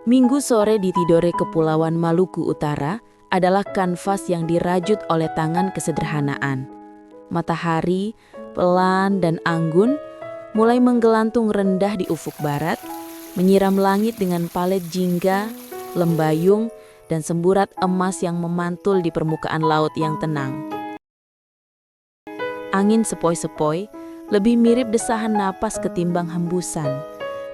Minggu sore di Tidore Kepulauan Maluku Utara adalah kanvas yang dirajut oleh tangan kesederhanaan. Matahari, pelan dan anggun, mulai menggelantung rendah di ufuk barat, menyiram langit dengan palet jingga, lembayung, dan semburat emas yang memantul di permukaan laut yang tenang. Angin sepoi-sepoi, lebih mirip desahan napas ketimbang hembusan.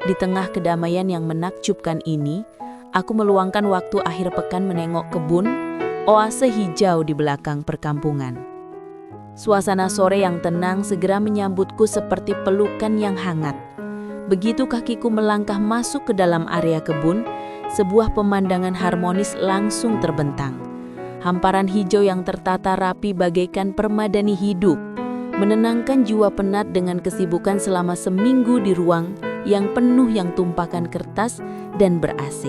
Di tengah kedamaian yang menakjubkan ini, aku meluangkan waktu akhir pekan menengok kebun, oase hijau di belakang perkampungan. Suasana sore yang tenang segera menyambutku seperti pelukan yang hangat. Begitu kakiku melangkah masuk ke dalam area kebun, sebuah pemandangan harmonis langsung terbentang. Hamparan hijau yang tertata rapi bagaikan permadani hidup, menenangkan jiwa penat dengan kesibukan selama seminggu di ruang yang penuh yang tumpakan kertas dan ber-AC.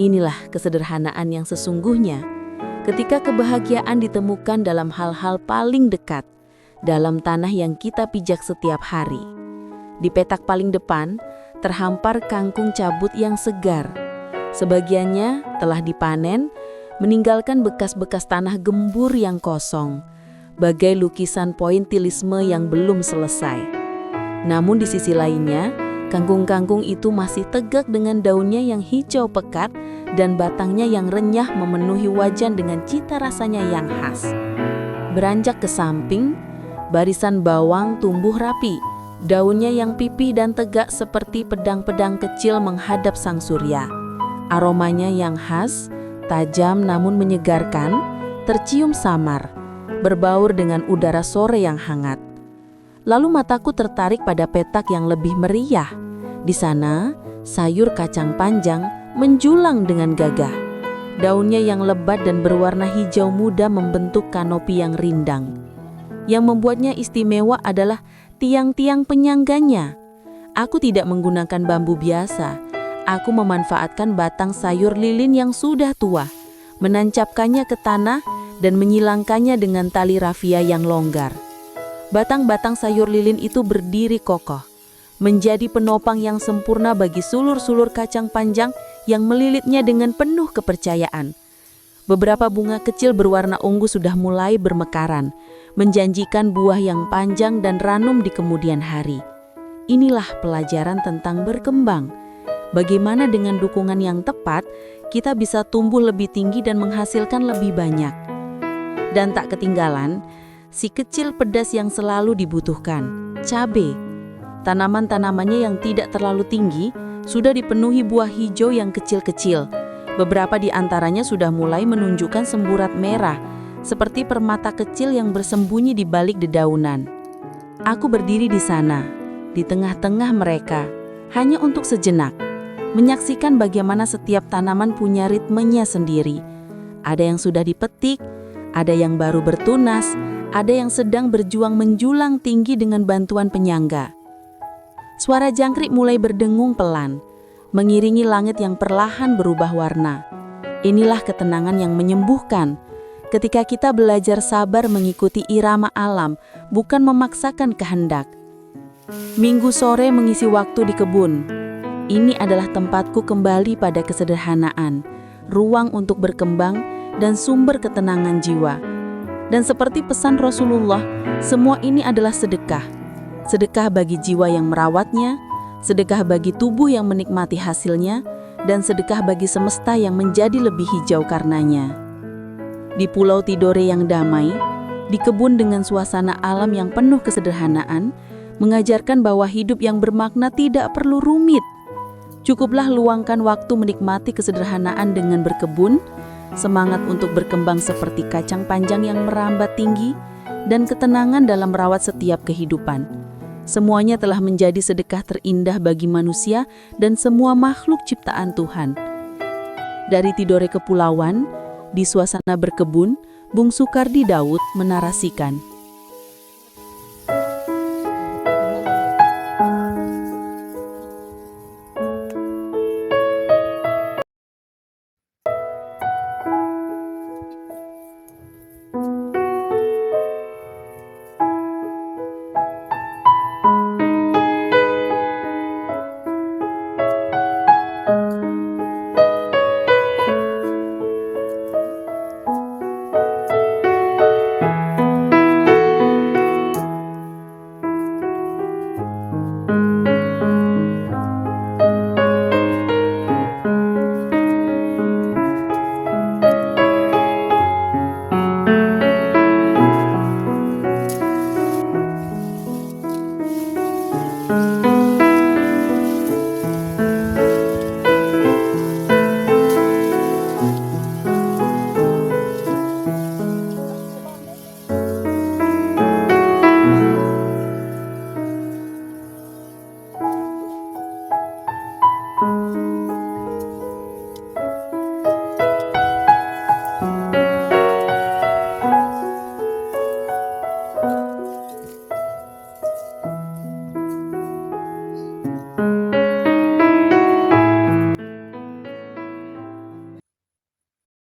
Inilah kesederhanaan yang sesungguhnya, ketika kebahagiaan ditemukan dalam hal-hal paling dekat, dalam tanah yang kita pijak setiap hari. Di petak paling depan, terhampar kangkung cabut yang segar. Sebagiannya telah dipanen, meninggalkan bekas-bekas tanah gembur yang kosong, bagai lukisan pointilisme yang belum selesai. Namun di sisi lainnya, kangkung-kangkung itu masih tegak dengan daunnya yang hijau pekat dan batangnya yang renyah memenuhi wajan dengan cita rasanya yang khas. Beranjak ke samping, barisan bawang tumbuh rapi, daunnya yang pipih dan tegak seperti pedang-pedang kecil menghadap sang surya. Aromanya yang khas, tajam namun menyegarkan, tercium samar, berbaur dengan udara sore yang hangat. Lalu mataku tertarik pada petak yang lebih meriah. Di sana, sayur kacang panjang menjulang dengan gagah. Daunnya yang lebat dan berwarna hijau muda membentuk kanopi yang rindang. Yang membuatnya istimewa adalah tiang-tiang penyangganya. Aku tidak menggunakan bambu biasa. Aku memanfaatkan batang sayur lilin yang sudah tua, menancapkannya ke tanah dan menyilangkannya dengan tali rafia yang longgar. Batang-batang sayur lilin itu berdiri kokoh, menjadi penopang yang sempurna bagi sulur-sulur kacang panjang yang melilitnya dengan penuh kepercayaan. Beberapa bunga kecil berwarna ungu sudah mulai bermekaran, menjanjikan buah yang panjang dan ranum di kemudian hari. Inilah pelajaran tentang berkembang. Bagaimana dengan dukungan yang tepat, kita bisa tumbuh lebih tinggi dan menghasilkan lebih banyak. Dan tak ketinggalan, si kecil pedas yang selalu dibutuhkan, cabai. Tanaman-tanamannya yang tidak terlalu tinggi sudah dipenuhi buah hijau yang kecil-kecil. Beberapa di antaranya sudah mulai menunjukkan semburat merah, seperti permata kecil yang bersembunyi di balik dedaunan. Aku berdiri di sana, di tengah-tengah mereka, hanya untuk sejenak, menyaksikan bagaimana setiap tanaman punya ritmenya sendiri. Ada yang sudah dipetik, ada yang baru bertunas, ada yang sedang berjuang menjulang tinggi dengan bantuan penyangga. Suara jangkrik mulai berdengung pelan, mengiringi langit yang perlahan berubah warna. Inilah ketenangan yang menyembuhkan, ketika kita belajar sabar mengikuti irama alam, bukan memaksakan kehendak. Minggu sore mengisi waktu di kebun. Ini adalah tempatku kembali pada kesederhanaan, ruang untuk berkembang, dan sumber ketenangan jiwa. Dan seperti pesan Rasulullah, semua ini adalah sedekah. Sedekah bagi jiwa yang merawatnya, sedekah bagi tubuh yang menikmati hasilnya, dan sedekah bagi semesta yang menjadi lebih hijau karenanya. Di Pulau Tidore yang damai, di kebun dengan suasana alam yang penuh kesederhanaan, mengajarkan bahwa hidup yang bermakna tidak perlu rumit. Cukuplah luangkan waktu menikmati kesederhanaan dengan berkebun, semangat untuk berkembang seperti kacang panjang yang merambat tinggi, dan ketenangan dalam merawat setiap kehidupan. Semuanya telah menjadi sedekah terindah bagi manusia dan semua makhluk ciptaan Tuhan. Dari Tidore Kepulauan, di suasana berkebun, Bung Sukardi Daud menarasikan.